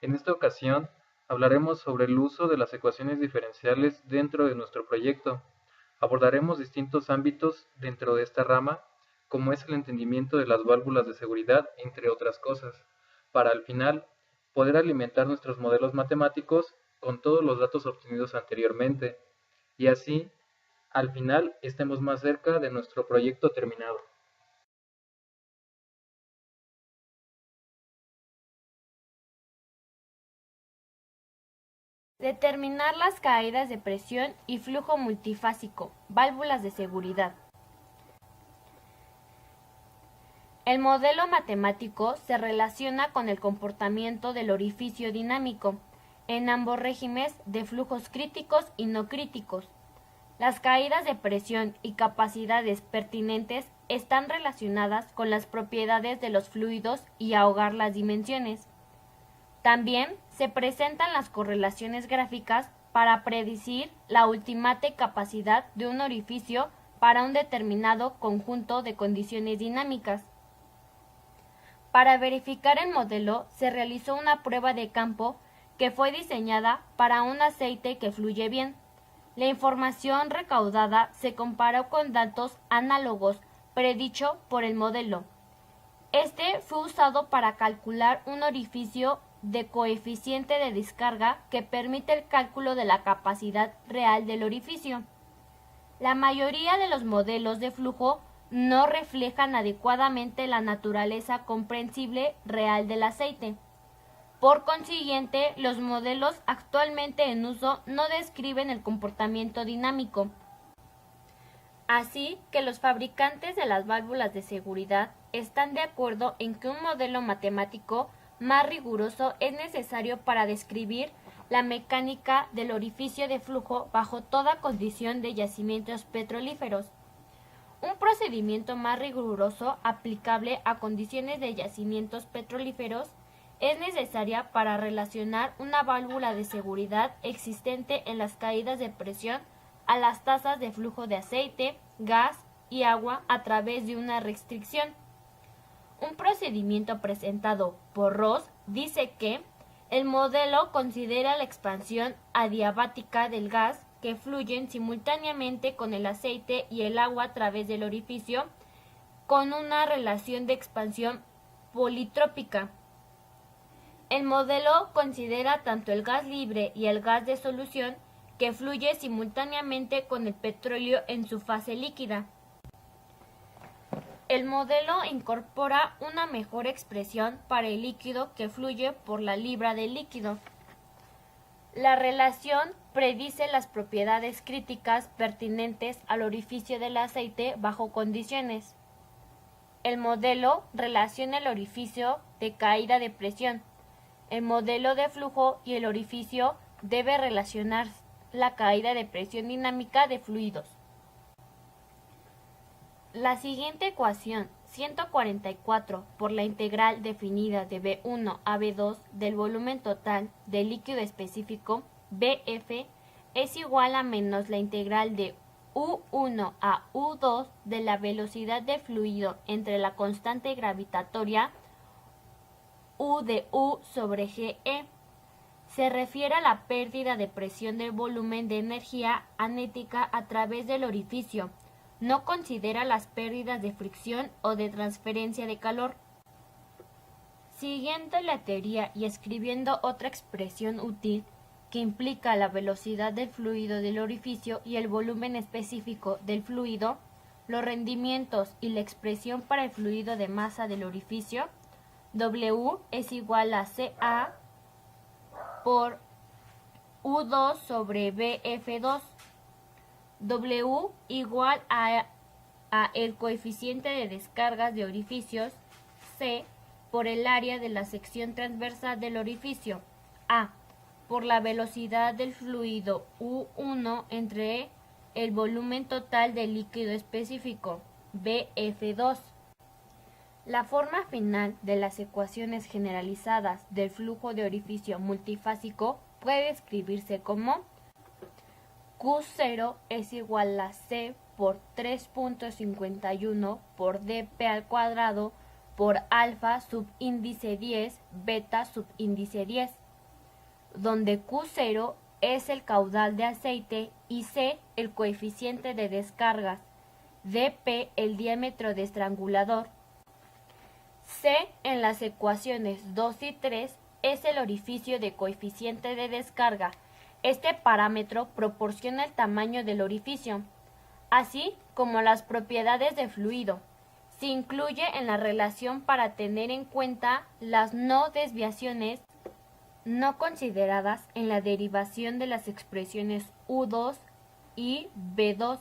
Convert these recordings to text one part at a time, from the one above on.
En esta ocasión hablaremos sobre el uso de las ecuaciones diferenciales dentro de nuestro proyecto. Abordaremos distintos ámbitos dentro de esta rama, como es el entendimiento de las válvulas de seguridad, entre otras cosas, para al final poder alimentar nuestros modelos matemáticos con todos los datos obtenidos anteriormente, y así, al final, estemos más cerca de nuestro proyecto terminado. Determinar las caídas de presión y flujo multifásico, válvulas de seguridad. El modelo matemático se relaciona con el comportamiento del orificio dinámico en ambos regímenes de flujos críticos y no críticos. Las caídas de presión y capacidades pertinentes están relacionadas con las propiedades de los fluidos y ahogar las dimensiones. También se presentan las correlaciones gráficas para predecir la ultimate capacidad de un orificio para un determinado conjunto de condiciones dinámicas. Para verificar el modelo se realizó una prueba de campo que fue diseñada para un aceite que fluye bien. La información recaudada se comparó con datos análogos predicho por el modelo. Este fue usado para calcular un orificio de coeficiente de descarga que permite el cálculo de la capacidad real del orificio. La mayoría de los modelos de flujo no reflejan adecuadamente la naturaleza comprensible real del aceite. Por consiguiente, los modelos actualmente en uso no describen el comportamiento dinámico. Así que los fabricantes de las válvulas de seguridad están de acuerdo en que un modelo matemático más riguroso es necesario para describir la mecánica del orificio de flujo bajo toda condición de yacimientos petrolíferos. Un procedimiento más riguroso aplicable a condiciones de yacimientos petrolíferos es necesaria para relacionar una válvula de seguridad existente en las caídas de presión a las tasas de flujo de aceite, gas y agua a través de una restricción. Un procedimiento presentado por Ross dice que el modelo considera la expansión adiabática del gas que fluyen simultáneamente con el aceite y el agua a través del orificio con una relación de expansión politrópica. El modelo considera tanto el gas libre y el gas de solución que fluye simultáneamente con el petróleo en su fase líquida. El modelo incorpora una mejor expresión para el líquido que fluye por la libra del líquido. La relación predice las propiedades críticas pertinentes al orificio del aceite bajo condiciones. El modelo relaciona el orificio de caída de presión. El modelo de flujo y el orificio debe relacionar la caída de presión dinámica de fluidos. La siguiente ecuación 144 por la integral definida de B1 a B2 del volumen total del líquido específico BF es igual a menos la integral de U1 a U2 de la velocidad de fluido entre la constante gravitatoria U de U sobre GE. Se refiere a la pérdida de presión del volumen de energía anética a través del orificio. No considera las pérdidas de fricción o de transferencia de calor. Siguiendo la teoría y escribiendo otra expresión útil que implica la velocidad del fluido del orificio y el volumen específico del fluido, los rendimientos y la expresión para el fluido de masa del orificio, W es igual a CA por U2 sobre BF2. W igual a el coeficiente de descargas de orificios, C, por el área de la sección transversal del orificio, A, por la velocidad del fluido U1 entre el volumen total del líquido específico, BF2. La forma final de las ecuaciones generalizadas del flujo de orificio multifásico puede escribirse como Q0 es igual a C por 3.51 por dp al cuadrado por alfa subíndice 10 beta subíndice 10. donde Q0 es el caudal de aceite y C el coeficiente de descargas, dP el diámetro de estrangulador. C en las ecuaciones 2 y 3 es el orificio de coeficiente de descarga. Este parámetro proporciona el tamaño del orificio, así como las propiedades de fluido. Se incluye en la relación para tener en cuenta las no desviaciones no consideradas en la derivación de las expresiones U2 y B2.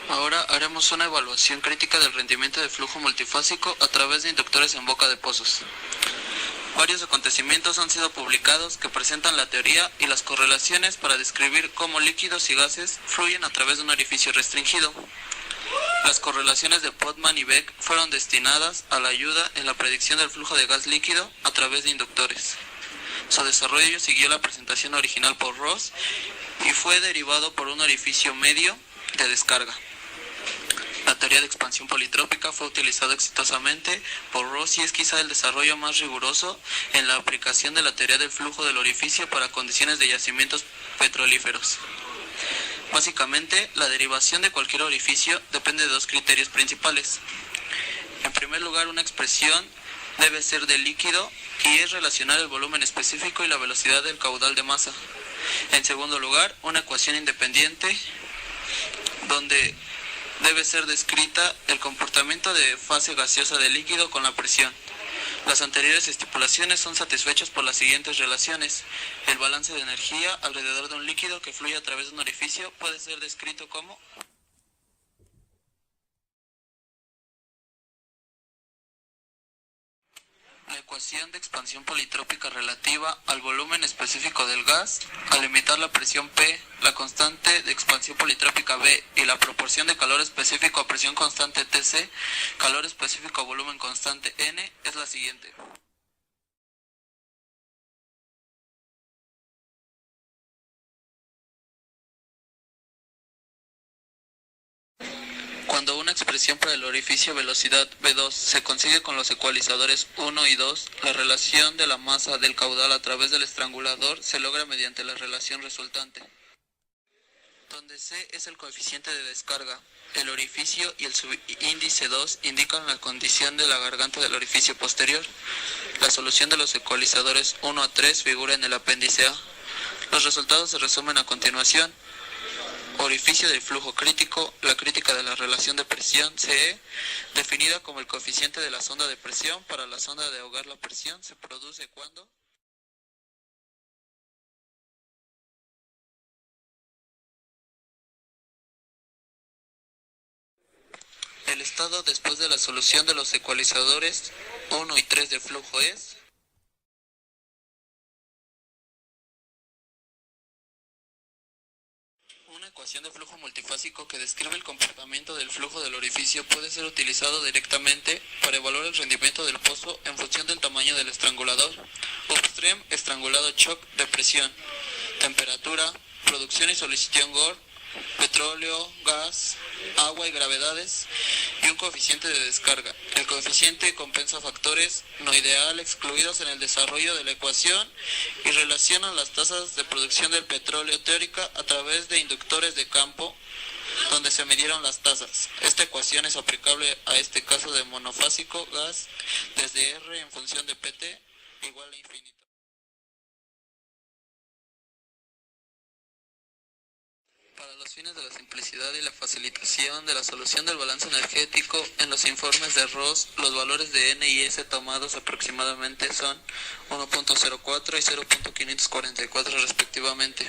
Ahora haremos una evaluación crítica del rendimiento de flujo multifásico a través de inductores en boca de pozos. Varios acontecimientos han sido publicados que presentan la teoría y las correlaciones para describir cómo líquidos y gases fluyen a través de un orificio restringido. Las correlaciones de Podman y Beck fueron destinadas a la ayuda en la predicción del flujo de gas líquido a través de inductores. Su desarrollo siguió la presentación original por Ross y fue derivado por un orificio medio de descarga. La teoría de expansión politrópica fue utilizada exitosamente por Ross y es quizá el desarrollo más riguroso en la aplicación de la teoría del flujo del orificio para condiciones de yacimientos petrolíferos. Básicamente, la derivación de cualquier orificio depende de dos criterios principales. En primer lugar, una expresión debe ser de líquido y es relacionar el volumen específico y la velocidad del caudal de masa. En segundo lugar, una ecuación independiente donde debe ser descrita el comportamiento de fase gaseosa del líquido con la presión. Las anteriores estipulaciones son satisfechas por las siguientes relaciones. El balance de energía alrededor de un líquido que fluye a través de un orificio puede ser descrito como la ecuación de expansión politrópica relativa al volumen específico del gas, al limitar la presión P, la constante de expansión politrópica B y la proporción de calor específico a presión constante Tc, calor específico a volumen constante N, es la siguiente. Cuando una expresión para el orificio velocidad V2 se consigue con los ecualizadores 1 y 2, la relación de la masa del caudal a través del estrangulador se logra mediante la relación resultante, donde C es el coeficiente de descarga. El orificio y el subíndice 2 indican la condición de la garganta del orificio posterior. La solución de los ecualizadores 1 a 3 figura en el apéndice A. Los resultados se resumen a continuación. Orificio de flujo crítico, la crítica de la relación de presión CE, definida como el coeficiente de la sonda de presión para la sonda de ahogar la presión, se produce cuando el estado después de la solución de los ecualizadores 1 y 3 de flujo es una ecuación de flujo multifásico que describe el comportamiento del flujo del orificio puede ser utilizado directamente para evaluar el rendimiento del pozo en función del tamaño del estrangulador. Upstream, estrangulado shock de presión, temperatura, producción y solicitud GOR, petróleo, gas, agua y gravedades, y un coeficiente de descarga. El coeficiente compensa factores no ideal excluidos en el desarrollo de la ecuación y relaciona las tasas de producción del petróleo teórica a través de inductores de campo donde se midieron las tasas. Esta ecuación es aplicable a este caso de monofásico gas desde R en función de PT igual a infinito. Para los fines de la simplicidad y la facilitación de la solución del balance energético, en los informes de Ross, los valores de N y S tomados aproximadamente son 1.04 y 0.544 respectivamente.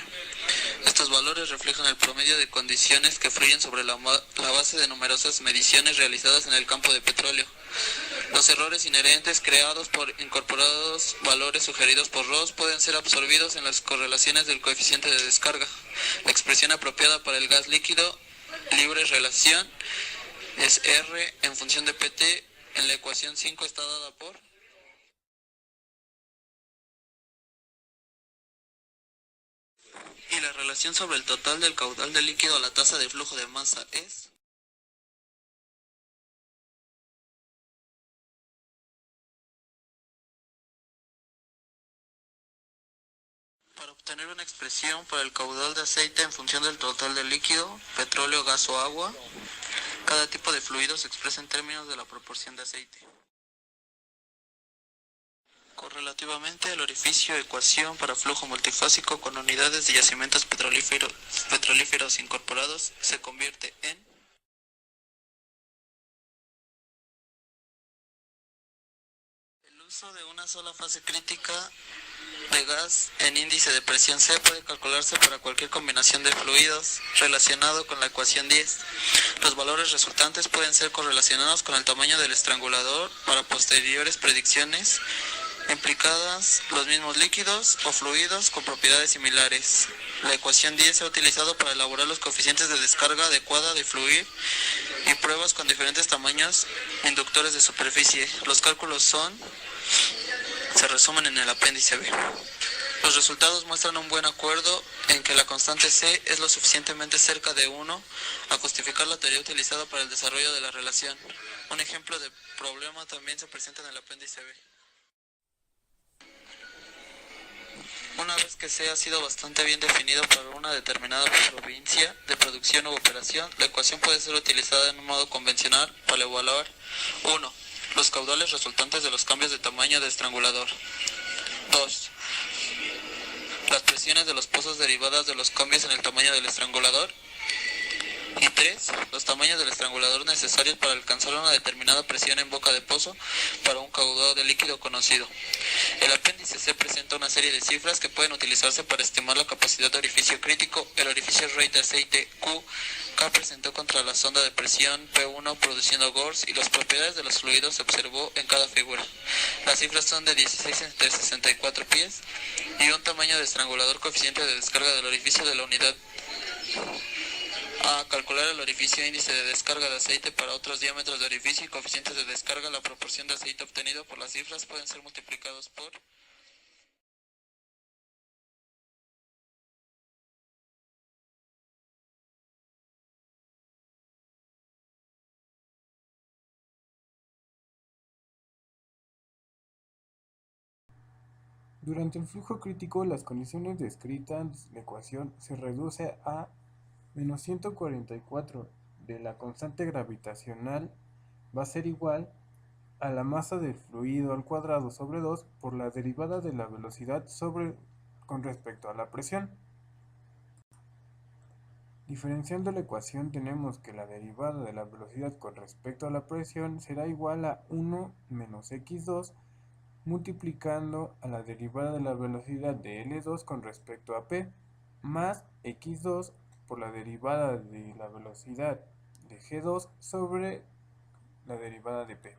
Estos valores reflejan el promedio de condiciones que fluyen sobre la base de numerosas mediciones realizadas en el campo de petróleo. Los errores inherentes creados por incorporados valores sugeridos por Ross pueden ser absorbidos en las correlaciones del coeficiente de descarga. La expresión apropiada para el gas líquido libre relación es R en función de PT. En la ecuación 5 está dada por y la relación sobre el total del caudal de líquido a la tasa de flujo de masa es Para obtener una expresión para el caudal de aceite en función del total de líquido, petróleo, gas o agua, cada tipo de fluido se expresa en términos de la proporción de aceite. Correlativamente, el orificio ecuación para flujo multifásico con unidades de yacimientos petrolíferos incorporados se convierte en el uso de una sola fase crítica de gas en índice de presión C puede calcularse para cualquier combinación de fluidos relacionado con la ecuación 10. Los valores resultantes pueden ser correlacionados con el tamaño del estrangulador para posteriores predicciones implicadas los mismos líquidos o fluidos con propiedades similares. La ecuación 10 se ha utilizado para elaborar los coeficientes de descarga adecuada de fluir y pruebas con diferentes tamaños inductores de superficie. Los cálculos se resumen en el apéndice B. Los resultados muestran un buen acuerdo en que la constante C es lo suficientemente cerca de 1 a justificar la teoría utilizada para el desarrollo de la relación. Un ejemplo de problema también se presenta en el apéndice B. Una vez que C ha sido bastante bien definido para una determinada provincia de producción u operación, la ecuación puede ser utilizada en un modo convencional para evaluar 1. Los caudales resultantes de los cambios de tamaño de estrangulador. 2. Las presiones de los pozos derivadas de los cambios en el tamaño del estrangulador. Y 3. Los tamaños del estrangulador necesarios para alcanzar una determinada presión en boca de pozo para un caudal de líquido conocido. El apéndice C presenta una serie de cifras que pueden utilizarse para estimar la capacidad de orificio crítico, el orificio rate de aceite Q, K presentó contra la sonda de presión P1 produciendo GORS y las propiedades de los fluidos se observó en cada figura. Las cifras son de 16 entre 64 pies y un tamaño de estrangulador coeficiente de descarga del orificio de la unidad. A calcular el orificio índice de descarga de aceite para otros diámetros de orificio y coeficientes de descarga, la proporción de aceite obtenido por las cifras pueden ser multiplicados por Durante el flujo crítico, las condiciones descritas en la ecuación se reduce a menos 144 de la constante gravitacional va a ser igual a la masa del fluido al cuadrado sobre 2 por la derivada de la velocidad con respecto a la presión. Diferenciando la ecuación tenemos que la derivada de la velocidad con respecto a la presión será igual a 1 menos x2 multiplicando a la derivada de la velocidad de L2 con respecto a P más x2 por la derivada de la velocidad de G2 sobre la derivada de P.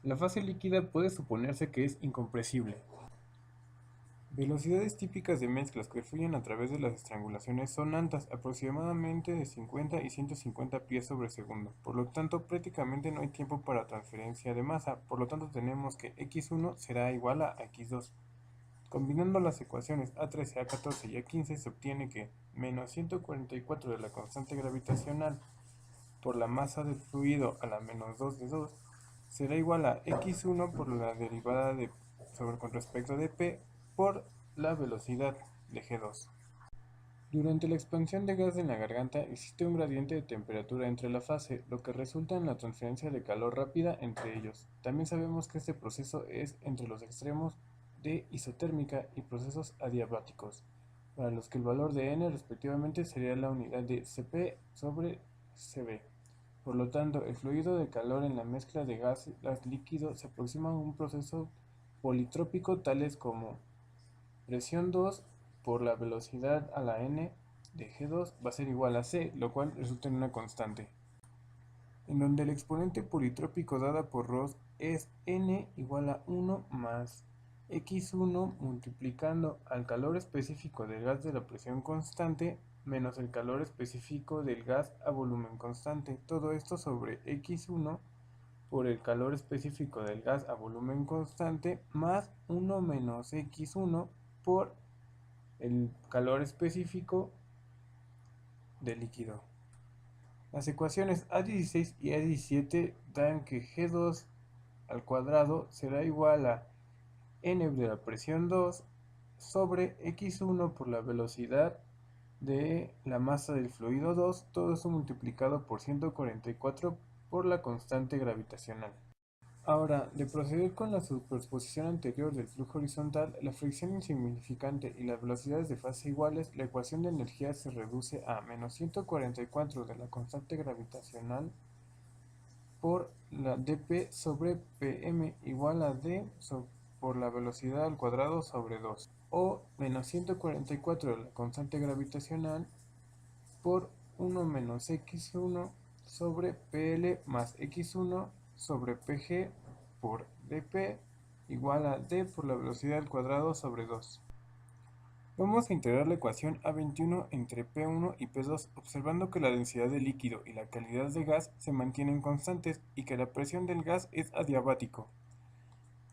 La fase líquida puede suponerse que es incompresible. Velocidades típicas de mezclas que fluyen a través de las estrangulaciones son altas, aproximadamente de 50 y 150 pies sobre segundo. Por lo tanto, prácticamente no hay tiempo para transferencia de masa. Por lo tanto, tenemos que x1 será igual a x2. Combinando las ecuaciones A13, A14 y A15 se obtiene que menos 144 de la constante gravitacional por la masa del fluido a la menos 2 de 2 será igual a x1 por la derivada con respecto de P por la velocidad de G2. Durante la expansión de gas en la garganta existe un gradiente de temperatura entre la fase, lo que resulta en la transferencia de calor rápida entre ellos. También sabemos que este proceso es entre los extremos de isotérmica y procesos adiabáticos, para los que el valor de N respectivamente sería la unidad de Cp sobre Cv. Por lo tanto, el fluido de calor en la mezcla de gas líquido se aproxima a un proceso politrópico tales como presión 2 por la velocidad a la N de G2 va a ser igual a C, lo cual resulta en una constante, en donde el exponente politrópico dada por Ross es N igual a 1 más x1 multiplicando al calor específico del gas de la presión constante menos el calor específico del gas a volumen constante. Todo esto sobre x1 por el calor específico del gas a volumen constante más 1 menos x1 por el calor específico del líquido. Las ecuaciones A16 y A17 dan que G2 al cuadrado será igual a n de la presión 2 sobre x1 por la velocidad de la masa del fluido 2, todo eso multiplicado por 144 por la constante gravitacional. Ahora, de proceder con la superposición anterior del flujo horizontal, la fricción insignificante y las velocidades de fase iguales, la ecuación de energía se reduce a menos 144 de la constante gravitacional por la dp sobre pm igual a d por la velocidad al cuadrado sobre 2, o menos 144 de la constante gravitacional por 1 menos x1 sobre pl más x1 sobre pg por dp igual a d por la velocidad al cuadrado sobre 2. Vamos a integrar la ecuación A21 entre P1 y P2, observando que la densidad del líquido y la calidad de gas se mantienen constantes y que la presión del gas es adiabático.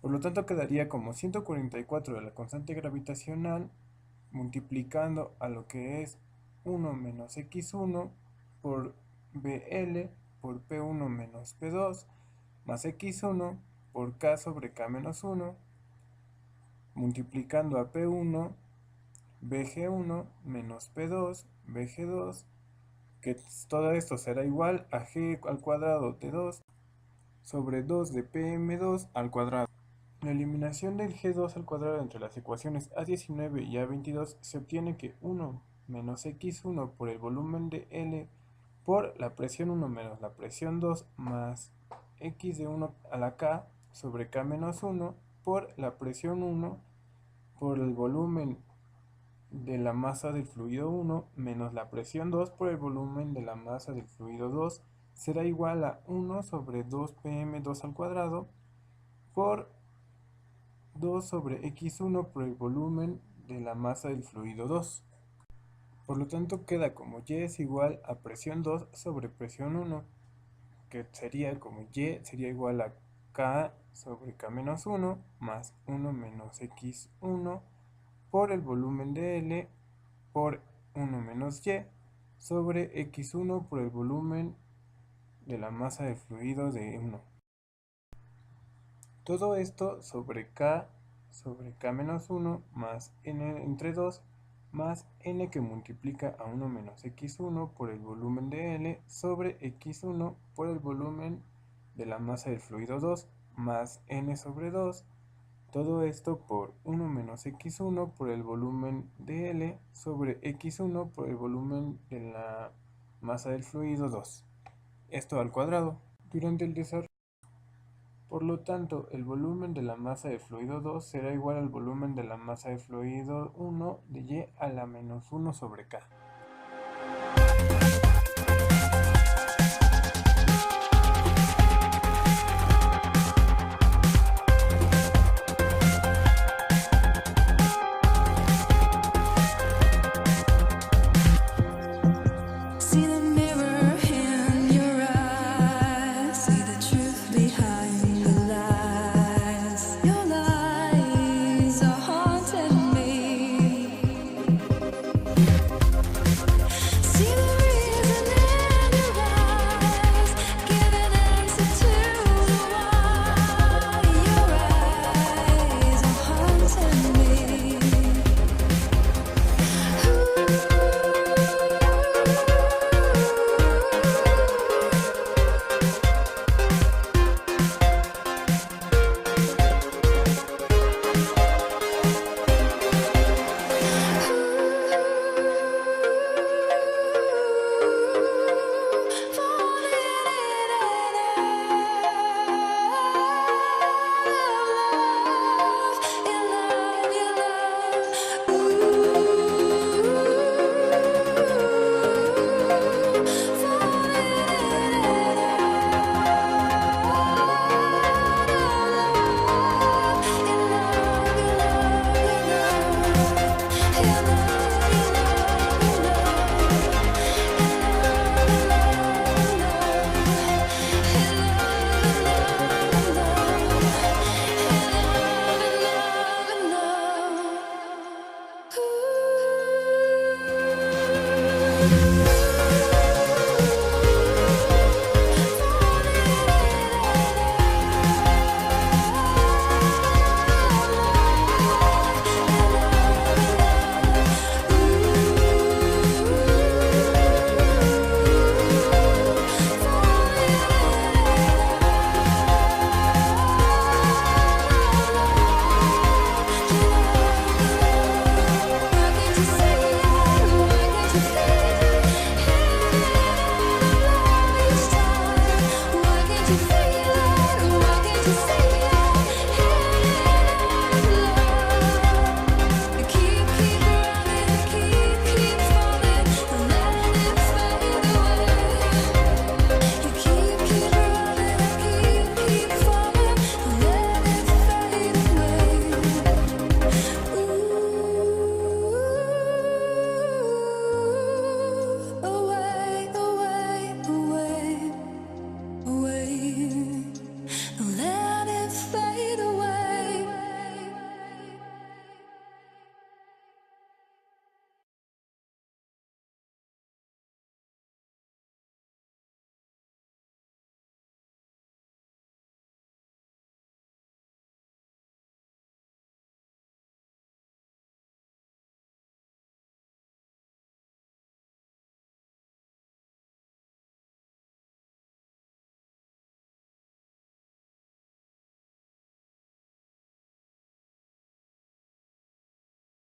Por lo tanto, quedaría como 144 de la constante gravitacional multiplicando a lo que es 1 menos x1 por BL por P1 menos P2 más x1 por K sobre K menos 1 multiplicando a P1 BG1 menos P2 BG2, que todo esto será igual a G al cuadrado de 2 sobre 2 de PM2 al cuadrado. La eliminación del G2 al cuadrado entre las ecuaciones A19 y A22 se obtiene que 1 menos x1 por el volumen de L por la presión 1 menos la presión 2 más x de 1 a la K sobre K menos 1 por la presión 1 por el volumen de la masa del fluido 1 menos la presión 2 por el volumen de la masa del fluido 2 será igual a 1 sobre 2 pm2 al cuadrado por 2 sobre x1 por el volumen de la masa del fluido 2. Por lo tanto queda como y es igual a presión 2 sobre presión 1, que sería como y sería igual a k sobre k menos 1 más 1 menos x1 por el volumen de L por 1 menos y sobre x1 por el volumen de la masa de fluido de 1. Todo esto sobre k menos 1 más n entre 2 más n que multiplica a 1 menos x1 por el volumen de L sobre x1 por el volumen de la masa del fluido 2 más n sobre 2. Todo esto por 1 menos x1 por el volumen de L sobre x1 por el volumen de la masa del fluido 2. Esto al cuadrado. Durante el desarrollo, por lo tanto, el volumen de la masa de fluido 2 será igual al volumen de la masa de fluido 1 de y a la menos 1 sobre k.